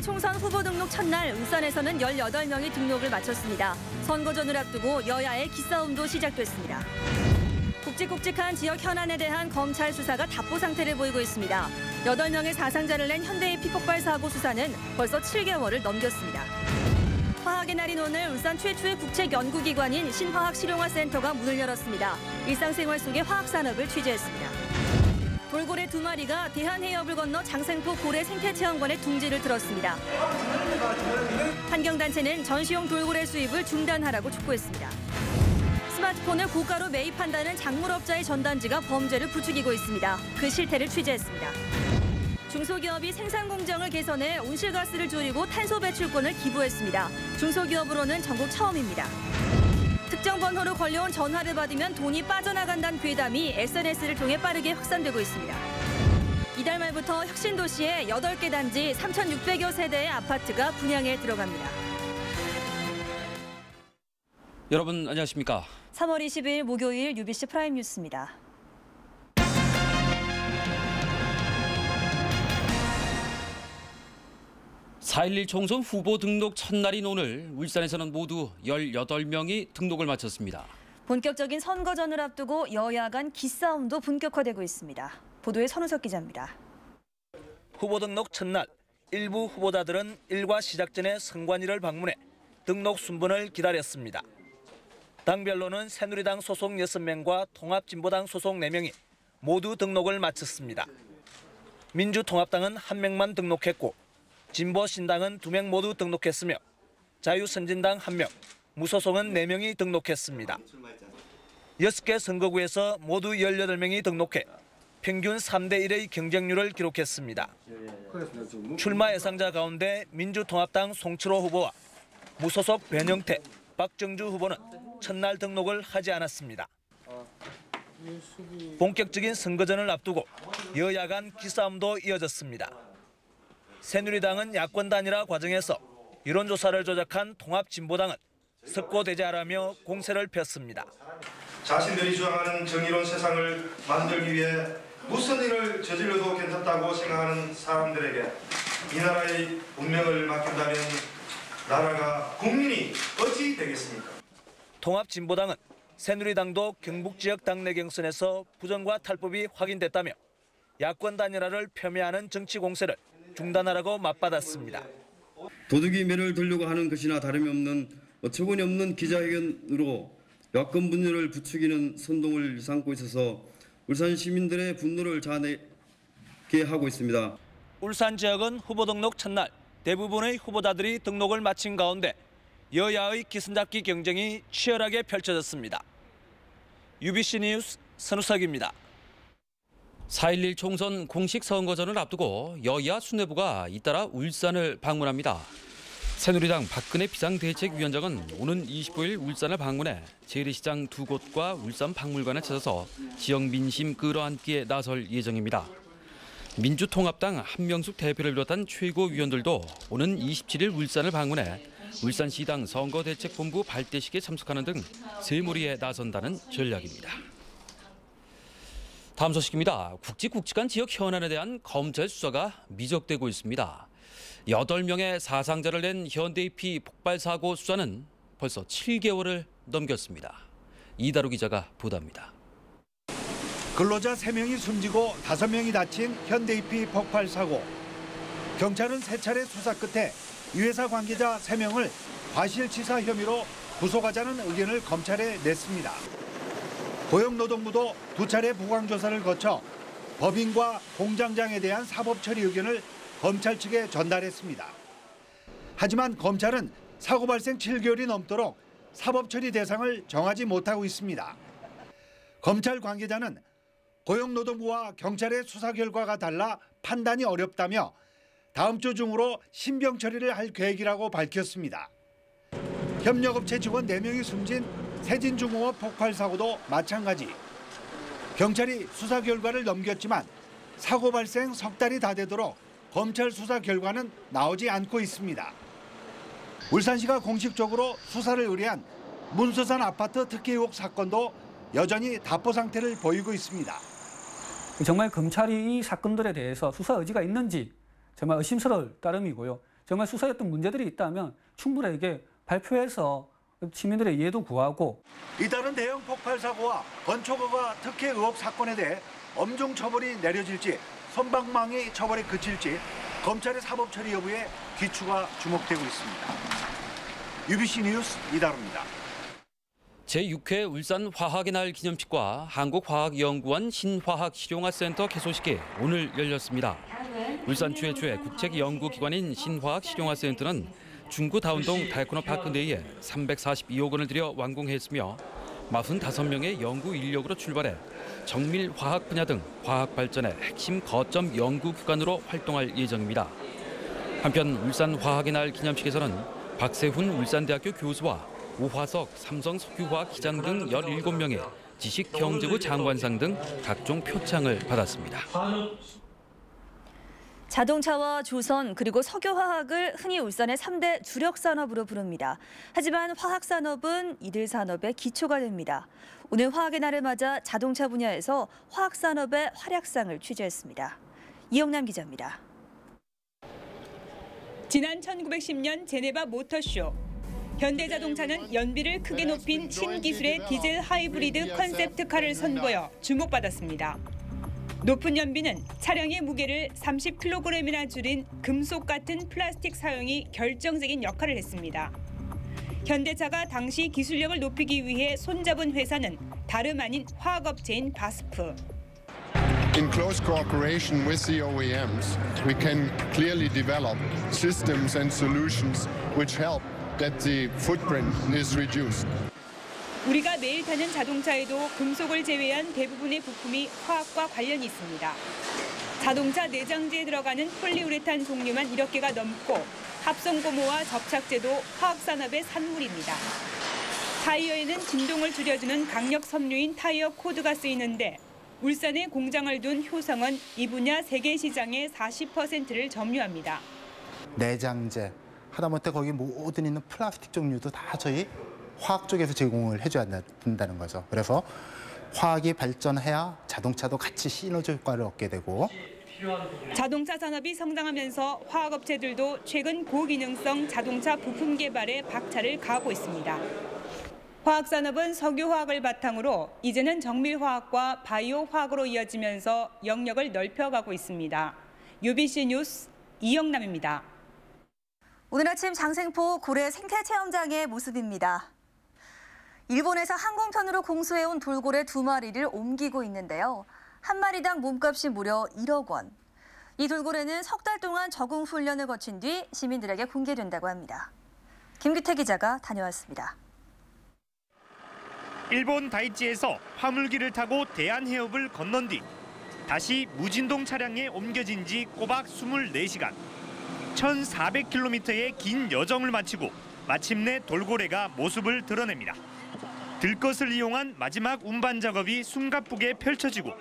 총선 후보 등록 첫날 울산에서는 18명이 등록을 마쳤습니다. 선거전을 앞두고 여야의 기싸움도 시작됐습니다. 굵직굵직한 지역 현안에 대한 검찰 수사가 답보 상태를 보이고 있습니다. 8명의 사상자를 낸 현대의 피폭발 사고 수사는 벌써 7개월을 넘겼습니다. 화학의 날인 오늘 울산 최초의 국책연구기관인 신화학실용화센터가 문을 열었습니다. 일상생활 속의 화학산업을 취재했습니다. 돌고래 2마리가 대한해협을 건너 장생포 고래 생태체험관에 둥지를 들었습니다. 환경단체는 전시용 돌고래 수입을 중단하라고 촉구했습니다. 스마트폰을 고가로 매입한다는 작물업자의 전단지가 범죄를 부추기고 있습니다. 그 실태를 취재했습니다. 중소기업이 생산 공정을 개선해 온실가스를 줄이고 탄소 배출권을 기부했습니다. 중소기업으로는 전국 처음입니다. 특정 번호로 걸려온 전화를 받으면 돈이 빠져나간다는 괴담이 SNS를 통해 빠르게 확산되고 있습니다. 이달 말부터 혁신도시에 8개 단지 3,600여 세대의 아파트가 분양에 들어갑니다. 여러분 안녕하십니까? 3월 20일 목요일 UBC 프라임 뉴스입니다. (4.11) 총선 후보 등록 첫날인 오늘 울산에서는 모두 18명이 등록을 마쳤습니다. 본격적인 선거전을 앞두고 여야 간 기싸움도 본격화되고 있습니다. 보도에 선우석 기자입니다. 후보 등록 첫날 일부 후보자들은 일과 시작 전에 선관위를 방문해 등록 순번을 기다렸습니다. 당별로는 새누리당 소속 6명과 통합진보당 소속 4명이 모두 등록을 마쳤습니다. 민주통합당은 1명만 등록했고 진보신당은 2명 모두 등록했으며 자유선진당 1명, 무소속은 4명이 등록했습니다. 6개 선거구에서 모두 18명이 등록해 평균 3대1의 경쟁률을 기록했습니다. 출마 예상자 가운데 민주통합당 송철호 후보와 무소속 변형태, 박정주 후보는 첫날 등록을 하지 않았습니다. 본격적인 선거전을 앞두고 여야 간 기싸움도 이어졌습니다. 새누리당은 야권 단일화 과정에서 여론조사를 조작한 통합진보당은 석고대죄하라며 공세를 폈습니다. 자신들이 주장하는 정의로운 세상을 만들기 위해 무슨 일을 저질러도 괜찮다고 생각하는 사람들에게 이 나라의 운명을 맡긴다면 나라가 국민이 어찌 되겠습니까? 통합진보당은 새누리당도 경북 지역 당내 경선에서 부정과 탈법이 확인됐다며 야권 단일화를 폄훼하는 정치 공세를 중단하라고 맞받았습니다. 도둑이 매를 들려고 하는 것이나 다름이 없는 어처구니 없는 기자회견으로 야권 분열을 부추기는 선동을 일삼고 있어서 울산 시민들의 분노를 자아내게 하고 있습니다. 울산 지역은 후보 등록 첫날 대부분의 후보자들이 등록을 마친 가운데 여야의 기승잡기 경쟁이 치열하게 펼쳐졌습니다. UBC 뉴스 선우석입니다. 4.11 총선 공식 선거전을 앞두고 여야 수뇌부가 잇따라 울산을 방문합니다. 새누리당 박근혜 비상대책위원장은 오는 25일 울산을 방문해 재래시장 2곳과 울산 박물관을 찾아서 지역 민심 끌어안기에 나설 예정입니다. 민주통합당 한명숙 대표를 비롯한 최고위원들도 오는 27일 울산을 방문해 울산시당 선거대책본부 발대식에 참석하는 등 세무리에 나선다는 전략입니다. 다음 소식입니다. 굵직굵직한 지역 현안에 대한 검찰 수사가 미적되고 있습니다. 8명의 사상자를 낸 현대이피 폭발 사고 수사는 벌써 7개월을 넘겼습니다. 이다루 기자가 보도합니다. 근로자 3명이 숨지고 5명이 다친 현대이피 폭발 사고. 경찰은 3차례 수사 끝에 이 회사 관계자 3명을 과실치사 혐의로 구속하자는 의견을 검찰에 냈습니다. 고용노동부도 2차례 보강조사를 거쳐 법인과 공장장에 대한 사법처리 의견을 검찰 측에 전달했습니다. 하지만 검찰은 사고 발생 7개월이 넘도록 사법처리 대상을 정하지 못하고 있습니다. 검찰 관계자는 고용노동부와 경찰의 수사 결과가 달라 판단이 어렵다며 다음 주 중으로 신병 처리를 할 계획이라고 밝혔습니다. 협력업체 직원 4명이 숨진 세진중공업 폭발 사고도 마찬가지. 경찰이 수사 결과를 넘겼지만 사고 발생 석 달이 다 되도록 검찰 수사 결과는 나오지 않고 있습니다. 울산시가 공식적으로 수사를 의뢰한 문수산 아파트 특혜 의혹 사건도 여전히 답보 상태를 보이고 있습니다. 정말 검찰이 이 사건들에 대해서 수사 의지가 있는지 정말 의심스러울 따름이고요. 정말 수사했던 문제들이 있다면 충분하게 발표해서 시민들의 이해도 구하고 이다른 대형 폭발 사고와 건초거가 특혜 의혹 사건에 대해 엄중 처벌이 내려질지 선방망이 처벌이 그칠지 검찰의 사법 처리 여부에 귀추가 주목되고 있습니다. UBC 뉴스 이다루입니다. 제6회 울산 화학의 날 기념식과 한국화학연구원 신화학실용화센터 개소식이 오늘 열렸습니다. 울산 최초의 국책연구기관인 신화학실용화센터는 중구 다운동 달코너파크 내에 342억 원을 들여 완공했으며 45명의 연구 인력으로 출발해 정밀 화학 분야 등 화학 발전의 핵심 거점 연구기관으로 활동할 예정입니다. 한편 울산 화학의 날 기념식에서는 박세훈 울산대학교 교수와 오화석 삼성석유화학 기장 등 17명의 지식경제부 장관상 등 각종 표창을 받았습니다. 자동차와 조선 그리고 석유화학을 흔히 울산의 3대 주력 산업으로 부릅니다. 하지만 화학산업은 이들 산업의 기초가 됩니다. 오늘 화학의 날을 맞아 자동차 분야에서 화학산업의 활약상을 취재했습니다. 이영남 기자입니다. 지난 1910년 제네바 모터쇼. 현대자동차는 연비를 크게 높인 신기술의 디젤 하이브리드 컨셉트카를 선보여 주목받았습니다. 높은 연비는 차량의 무게를 30kg이나 줄인 금속 같은 플라스틱 사용이 결정적인 역할을 했습니다. 현대차가 당시 기술력을 높이기 위해 손잡은 회사는 다름 아닌 화학업체인 바스프. In close cooperation with the OEMs, we can clearly develop systems and solutions which help that the footprint is reduced. 우리가 매일 타는 자동차에도 금속을 제외한 대부분의 부품이 화학과 관련이 있습니다. 자동차 내장재에 들어가는 폴리우레탄 종류만 1억 개가 넘고 합성고무와 접착제도 화학산업의 산물입니다. 타이어에는 진동을 줄여주는 강력 섬유인 타이어 코드가 쓰이는데 울산에 공장을 둔 효성은 이 분야 세계 시장의 40%를 점유합니다. 내장재, 하다못해 거기 모든 있는 플라스틱 종류도 다 저희 화학 쪽에서 제공을 해줘야 된다는 거죠. 그래서 화학이 발전해야 자동차도 같이 시너지 효과를 얻게 되고. 자동차 산업이 성장하면서 화학업체들도 최근 고기능성 자동차 부품 개발에 박차를 가하고 있습니다. 화학산업은 석유화학을 바탕으로 이제는 정밀화학과 바이오화학으로 이어지면서 영역을 넓혀가고 있습니다. UBC 뉴스 이영남입니다. 오늘 아침 장생포 고래 생태체험장의 모습입니다. 일본에서 항공편으로 공수해온 돌고래 2마리를 옮기고 있는데요. 한 마리당 몸값이 무려 1억 원. 이 돌고래는 석 달 동안 적응 훈련을 거친 뒤 시민들에게 공개된다고 합니다. 김규태 기자가 다녀왔습니다. 일본 다이치에서 화물기를 타고 대한해협을 건넌 뒤 다시 무진동 차량에 옮겨진 지 꼬박 24시간. 1,400km의 긴 여정을 마치고 마침내 돌고래가 모습을 드러냅니다. 들것을 이용한 마지막 운반 작업이 숨가쁘게 펼쳐지고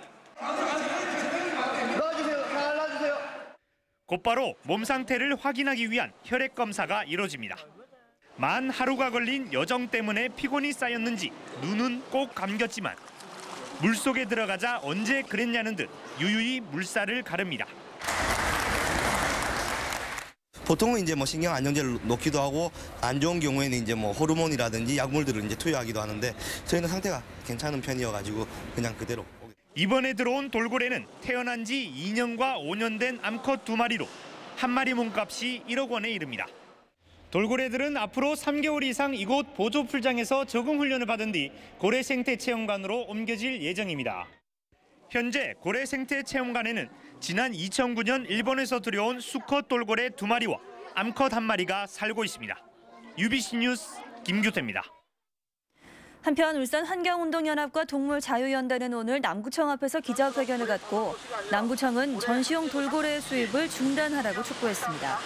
곧바로 몸 상태를 확인하기 위한 혈액 검사가 이뤄집니다. 만 하루가 걸린 여정 때문에 피곤이 쌓였는지 눈은 꼭 감겼지만 물속에 들어가자 언제 그랬냐는 듯 유유히 물살을 가릅니다. 보통은 이제 뭐 신경 안정제를 놓기도 하고 안 좋은 경우에는 이제 뭐 호르몬이라든지 약물들을 이제 투여하기도 하는데 저희는 상태가 괜찮은 편이어가지고 그냥 그대로. 이번에 들어온 돌고래는 태어난 지 2년과 5년 된 암컷 2마리로 한 마리 몸값이 1억 원에 이릅니다. 돌고래들은 앞으로 3개월 이상 이곳 보조풀장에서 적응 훈련을 받은 뒤 고래생태체험관으로 옮겨질 예정입니다. 현재 고래생태체험관에는 지난 2009년 일본에서 들여온 수컷 돌고래 2마리와 암컷 1마리가 살고 있습니다. UBC 뉴스 김규태입니다. 한편 울산 환경운동연합과 동물자유연대는 오늘 남구청 앞에서 기자회견을 갖고 남구청은 전시용 돌고래 수입을 중단하라고 촉구했습니다.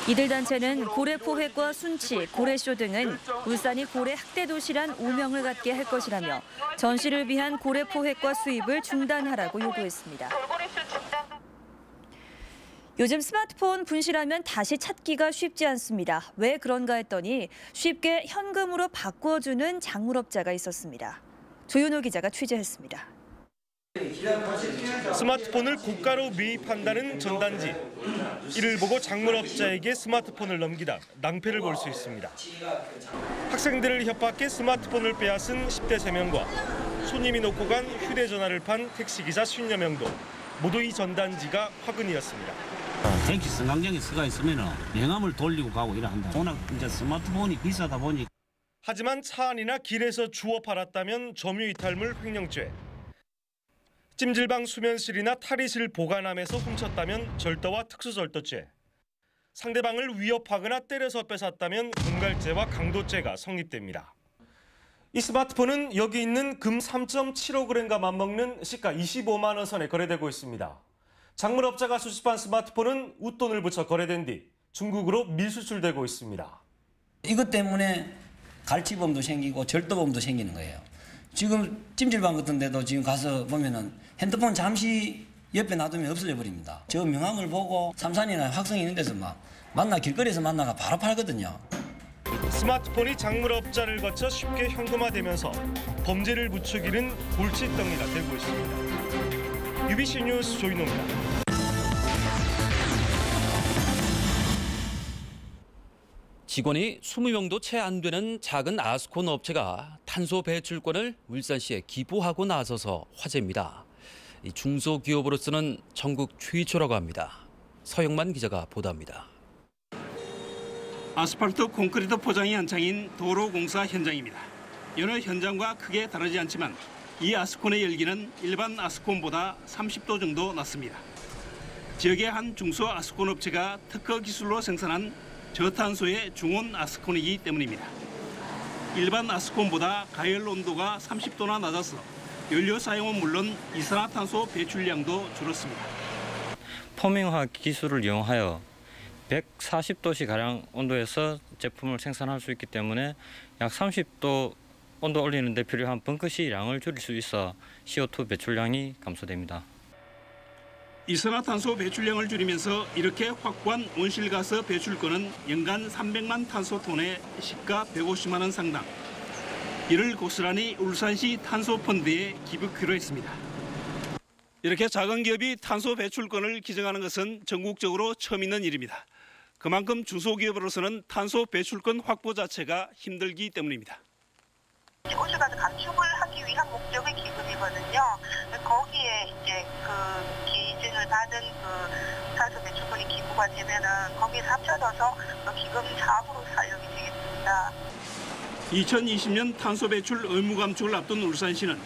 이들 단체는 고래 포획과 순치, 고래쇼 등은 울산이 고래 학대 도시란 오명을 갖게 할 것이라며 전시를 위한 고래 포획과 수입을 중단하라고 요구했습니다. 요즘 스마트폰 분실하면 다시 찾기가 쉽지 않습니다. 왜 그런가 했더니 쉽게 현금으로 바꿔주는 작물업자가 있었습니다. 조윤호 기자가 취재했습니다. 스마트폰을 고가로 매입한다는 전단지. 이를 보고 작물업자에게 스마트폰을 넘기다 낭패를 볼 수 있습니다. 학생들을 협박해 스마트폰을 빼앗은 10대 3명과 손님이 놓고 간 휴대전화를 판 택시기자 50여 명도 모두 이 전단지가 화근이었습니다. 택시 승강장에 서가 있으면 명함을 돌리고 가고 이래 한다. 워낙 이제 스마트폰이 비싸다 보니. 하지만 차 안이나 길에서 주워 팔았다면 점유이탈물 횡령죄. 찜질방 수면실이나 탈의실 보관함에서 훔쳤다면 절도와 특수절도죄. 상대방을 위협하거나 때려서 뺏었다면 공갈죄와 강도죄가 성립됩니다. 이 스마트폰은 여기 있는 금 3.75g과 맞먹는 시가 25만 원 선에 거래되고 있습니다. 작물업자가 수집한 스마트폰은 웃돈을 붙여 거래된 뒤 중국으로 밀수출되고 있습니다. 이것 때문에 갈치범도 생기고 절도범도 생기는 거예요. 지금 찜질방 같은 데도 지금 가서 보면은 핸드폰 잠시 옆에 놔두면 없어져 버립니다. 저 명함을 보고 삼산이나 확성 있는 데서 막 길거리에서 만나가 바로 팔거든요. 스마트폰이 작물업자를 거쳐 쉽게 현금화되면서 범죄를 부추기는 골칫덩이가 되고 있습니다. UBC 뉴스 조인호입니다. 직원이 20명도 채 안 되는 작은 아스콘 업체가 탄소 배출권을 울산시에 기부하고 나서서 화제입니다. 이 중소기업으로서는 전국 최초라고 합니다. 서영만 기자가 보도합니다. 아스팔트 콘크리트 포장이 한창인 도로공사 현장입니다. 여느 현장과 크게 다르지 않지만 이 아스콘의 열기는 일반 아스콘보다 30도 정도 낮습니다. 지역의 한 중소 아스콘 업체가 특허 기술로 생산한 저탄소의 중온 아스콘이기 때문입니다. 일반 아스콘보다 가열 온도가 30도나 낮아서 연료 사용은 물론 이산화탄소 배출량도 줄었습니다. 포밍화 기술을 이용하여 140도씨가량 온도에서 제품을 생산할 수 있기 때문에 약 30도 온도 올리는 데 필요한 벙커시 양을 줄일 수 있어 CO2 배출량이 감소됩니다. 이산화탄소 배출량을 줄이면서 이렇게 확보한 온실가스 배출권은 연간 300만 탄소톤에 시가 150만 원 상당. 이를 고스란히 울산시 탄소펀드에 기부키로 했습니다. 이렇게 작은 기업이 탄소 배출권을 기증하는 것은 전국적으로 처음 있는 일입니다. 그만큼 중소기업으로서는 탄소 배출권 확보 자체가 힘들기 때문입니다. 온실가스 감축을 하기 위한 목적의 기금이거든요. 거기에 이제 그 기증을 받은 그 탄소 배출권이 기부가 되면은 거기에 합쳐져서 그 기금 사업으로 사용이 되겠습니다. 2020년 탄소 배출 의무 감축을 앞둔 울산시는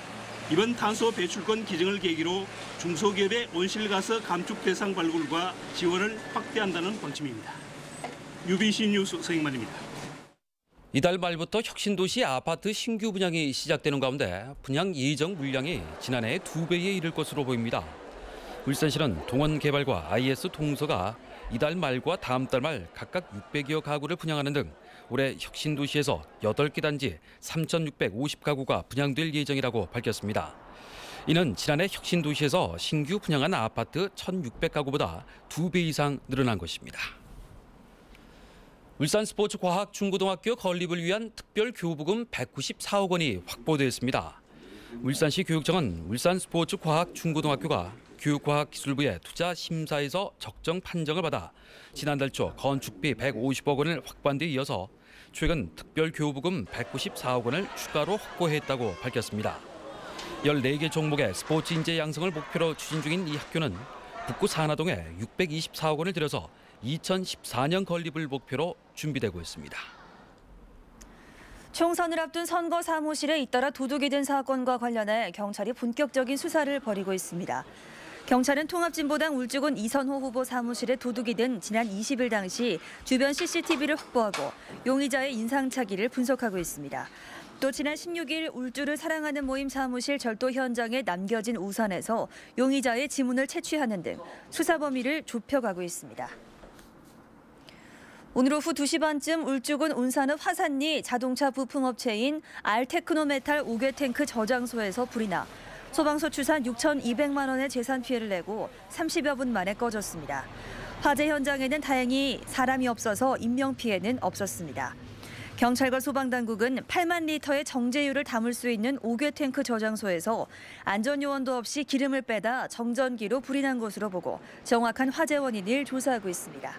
이번 탄소 배출권 기증을 계기로 중소기업의 온실가스 감축 대상 발굴과 지원을 확대한다는 방침입니다. UBC 뉴스 서영만입니다. 이달 말부터 혁신도시 아파트 신규 분양이 시작되는 가운데 분양 예정 물량이 지난해 2배에 이를 것으로 보입니다. 울산시는 동원개발과 IS 동서가 이달 말과 다음 달 말 각각 600여 가구를 분양하는 등 올해 혁신도시에서 8개 단지 3,650가구가 분양될 예정이라고 밝혔습니다. 이는 지난해 혁신도시에서 신규 분양한 아파트 1,600가구보다 2배 이상 늘어난 것입니다. 울산스포츠과학중고등학교 건립을 위한 특별교부금 194억 원이 확보됐습니다. 울산시 교육청은 울산스포츠과학중고등학교가 교육과학기술부의 투자심사에서 적정 판정을 받아 지난달 초 건축비 150억 원을 확보한 데 이어서 최근 특별교부금 194억 원을 추가로 확보했다고 밝혔습니다. 14개 종목의 스포츠 인재 양성을 목표로 추진 중인 이 학교는 북구 산하동에 624억 원을 들여서 2014년 건립을 목표로 준비되고 있습니다. 총선을 앞둔 선거 사무실에 잇따라 도둑이 든 사건과 관련해 경찰이 본격적인 수사를 벌이고 있습니다. 경찰은 통합진보당 울주군 이선호 후보 사무실에 도둑이 든 지난 20일 당시 주변 CCTV를 확보하고 용의자의 인상착의를 분석하고 있습니다. 또 지난 16일 울주를 사랑하는 모임 사무실 절도 현장에 남겨진 우산에서 용의자의 지문을 채취하는 등 수사 범위를 좁혀가고 있습니다. 오늘 오후 2시 반쯤 울주군 운산읍 화산리 자동차 부품업체인 알테크노메탈 5개 탱크 저장소에서 불이 나 소방서 추산 6,200만 원의 재산 피해를 내고 30여 분 만에 꺼졌습니다. 화재 현장에는 다행히 사람이 없어서 인명피해는 없었습니다. 경찰과 소방당국은 8만 리터의 정제유를 담을 수 있는 5개 탱크 저장소에서 안전요원도 없이 기름을 빼다 정전기로 불이 난 것으로 보고 정확한 화재 원인을 조사하고 있습니다.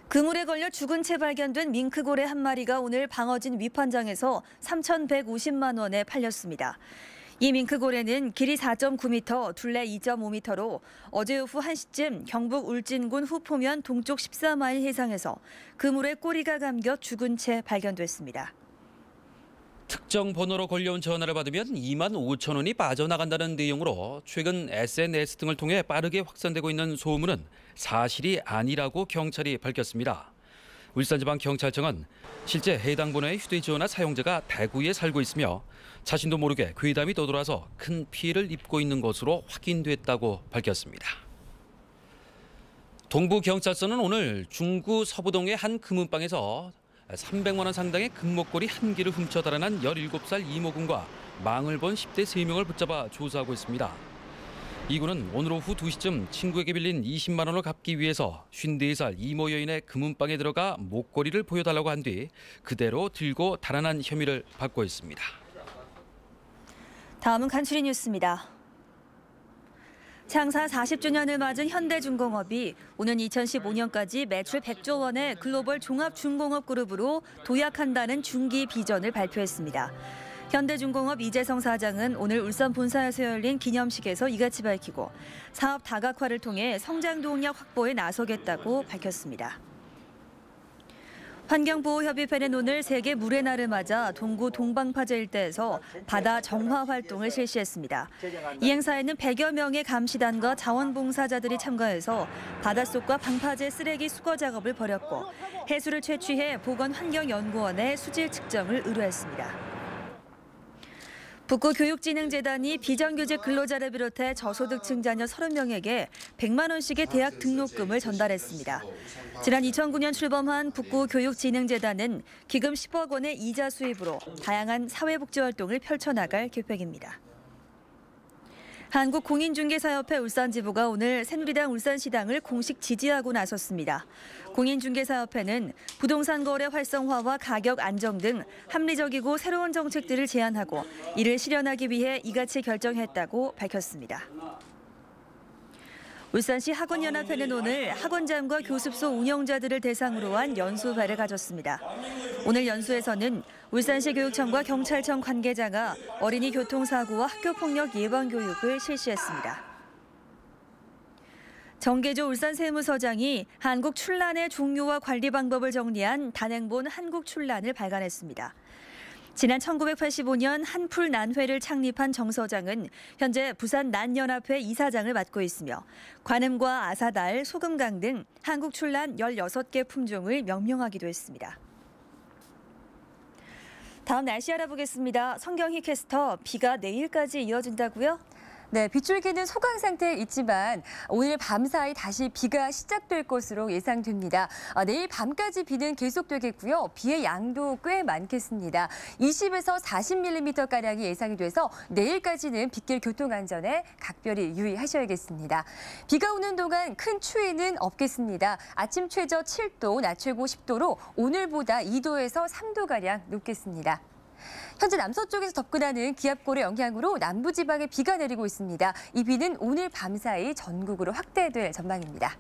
그물에 걸려 죽은 채 발견된 밍크고래 한 마리가 오늘 방어진 위판장에서 3,150만 원에 팔렸습니다. 이 밍크고래는 길이 4.9m, 둘레 2.5m로 어제 오후 1시쯤 경북 울진군 후포면 동쪽 14마일 해상에서 그물에 꼬리가 감겨 죽은 채 발견됐습니다. 특정 번호로 걸려온 전화를 받으면 2만 5천 원이 빠져나간다는 내용으로 최근 SNS 등을 통해 빠르게 확산되고 있는 소문은 사실이 아니라고 경찰이 밝혔습니다. 울산지방경찰청은 실제 해당 번호의 휴대전화 사용자가 대구에 살고 있으며 자신도 모르게 괴담이 떠돌아서 큰 피해를 입고 있는 것으로 확인됐다고 밝혔습니다. 동부경찰서는 오늘 중구 서부동의 한 금은방에서 300만 원 상당의 금목걸이 한 개를 훔쳐 달아난 17살 이모군과 망을 본 10대 3명을 붙잡아 조사하고 있습니다. 이 군은 오늘 오후 2시쯤 친구에게 빌린 20만 원을 갚기 위해서 54살 이모 여인의 금은방에 들어가 목걸이를 보여달라고 한 뒤 그대로 들고 달아난 혐의를 받고 있습니다. 다음은 간추린 뉴스입니다. 창사 40주년을 맞은 현대중공업이 오는 2015년까지 매출 100조 원의 글로벌 종합중공업 그룹으로 도약한다는 중기 비전을 발표했습니다. 현대중공업 이재성 사장은 오늘 울산 본사에서 열린 기념식에서 이같이 밝히고 사업 다각화를 통해 성장 동력 확보에 나서겠다고 밝혔습니다. 환경보호협의회는 오늘 세계 물의 날을 맞아 동구 동방파제 일대에서 바다 정화 활동을 실시했습니다. 이 행사에는 100여 명의 감시단과 자원봉사자들이 참가해서 바닷속과 방파제 쓰레기 수거 작업을 벌였고 해수를 채취해 보건환경연구원에 수질 측정을 의뢰했습니다. 북구교육진흥재단이 비정규직 근로자를 비롯해 저소득층 자녀 30명에게 100만 원씩의 대학 등록금을 전달했습니다. 지난 2009년 출범한 북구교육진흥재단은 기금 10억 원의 이자 수입으로 다양한 사회복지 활동을 펼쳐나갈 계획입니다. 한국공인중개사협회 울산지부가 오늘 새누리당 울산시당을 공식 지지하고 나섰습니다. 공인중개사협회는 부동산 거래 활성화와 가격 안정 등 합리적이고 새로운 정책들을 제안하고 이를 실현하기 위해 이같이 결정했다고 밝혔습니다. 울산시 학원연합회는 오늘 학원장과 교습소 운영자들을 대상으로 한 연수회를 가졌습니다. 오늘 연수에서는 울산시 교육청과 경찰청 관계자가 어린이 교통사고와 학교폭력 예방 교육을 실시했습니다. 정계조 울산세무서장이 한국 출란의 종류와 관리 방법을 정리한 단행본 한국 출란을 발간했습니다. 지난 1985년 한풀난회를 창립한 정 서장은 현재 부산 난연합회 이사장을 맡고 있으며 관음과 아사달, 소금강 등 한국 출란 16개 품종을 명명하기도 했습니다. 다음 날씨 알아보겠습니다. 성경희 캐스터, 비가 내일까지 이어진다고요? 네, 빗줄기는 소강 상태에 있지만 오늘 밤사이 다시 비가 시작될 것으로 예상됩니다. 내일 밤까지 비는 계속되겠고요. 비의 양도 꽤 많겠습니다. 20에서 40mm가량이 예상이 돼서 내일까지는 빗길 교통안전에 각별히 유의하셔야겠습니다. 비가 오는 동안 큰 추위는 없겠습니다. 아침 최저 7도, 낮 최고 10도로 오늘보다 2도에서 3도가량 높겠습니다. 현재 남서쪽에서 접근하는 기압골의 영향으로 남부지방에 비가 내리고 있습니다. 이 비는 오늘 밤사이 전국으로 확대될 전망입니다.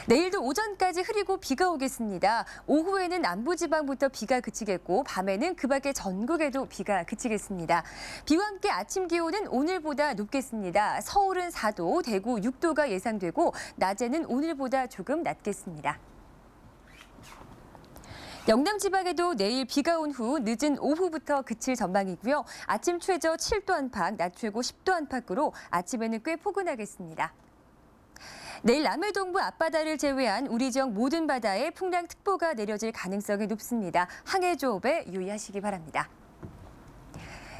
내일도 오전까지 흐리고 비가 오겠습니다. 오후에는 남부지방부터 비가 그치겠고 밤에는 그 밖에 전국에도 비가 그치겠습니다. 비와 함께 아침 기온은 오늘보다 높겠습니다. 서울은 4도, 대구 6도가 예상되고 낮에는 오늘보다 조금 낮겠습니다. 영남 지방에도 내일 비가 온 후 늦은 오후부터 그칠 전망이고요. 아침 최저 7도 안팎, 낮 최고 10도 안팎으로 아침에는 꽤 포근하겠습니다. 내일 남해동부 앞바다를 제외한 우리 지역 모든 바다에 풍랑특보가 내려질 가능성이 높습니다. 항해조업에 유의하시기 바랍니다.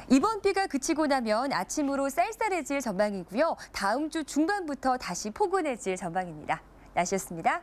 이번 비가 그치고 나면 아침으로 쌀쌀해질 전망이고요. 다음 주 중반부터 다시 포근해질 전망입니다. 날씨였습니다.